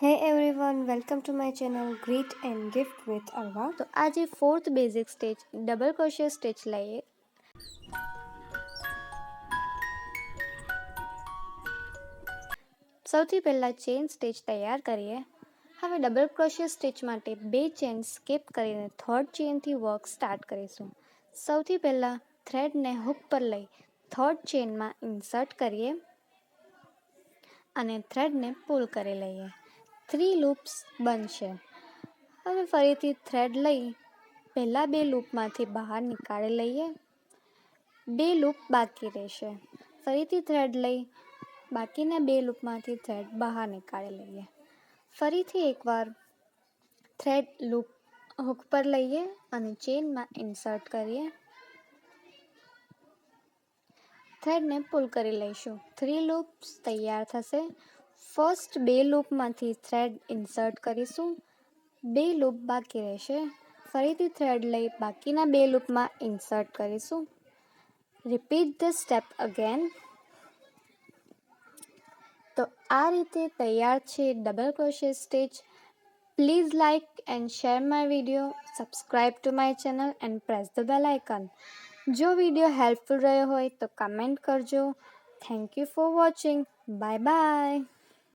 Hey everyone, welcome to my channel Greet and Gift with Arwa. તો આજે fourth basic stage double crochet stitch લઈએ. સૌથી પહેલા chain stitch તૈયાર કરીએ. હવે ડબલ ક્રોશિયો સ્ટિચ માટે 2 ચેન સ્કીપ કરીને થર્ડ ચેનથી વર્ક સ્ટાર્ટ કરીશું. સૌથી પહેલા થ્રેડને હૂક પર લઈ થર્ડ ચેનમાં ઇન્સર્ટ કરીએ અને થ્રેડને પુલ કરી લઈએ. 3 લૂપ્સ બનશે. હવે ફરીથી થ્રેડ લઈ પહેલા 2 લૂપમાંથી બહાર નીકાળી લઈએ. 2 લૂપ બાકી રહેશે. ફરીથી થ્રેડ લઈ બાકીના 2 લૂપમાંથી થ્રેડ બહાર નીકાળી લઈએ. ફરીથી એકવાર થ્રેડ લૂપ હૂક પર લઈએ અને ચેનમાં ઇન્સર્ટ કરીએ. થ્રેડને પુલ કરી લઈશું. 3 લૂપ્સ તૈયાર થશે. ફર્સ્ટ 2 લૂપમાંથી થ્રેડ ઇન્સર્ટ કરીશું. 2 લૂપ બાકી રહેશે. ફરીથી થ્રેડ લઈ બાકીના 2 લૂપમાં ઇન્સર્ટ કરીશું. Repeat the step again. તો આ રીતે તૈયાર છે double crochet stitch. Please like and share my video, subscribe to my channel and press the bell icon. જો વિડીયો હેલ્પફુલ રહ્યો હોય તો કમેન્ટ કરજો. Thank you for watching. Bye by.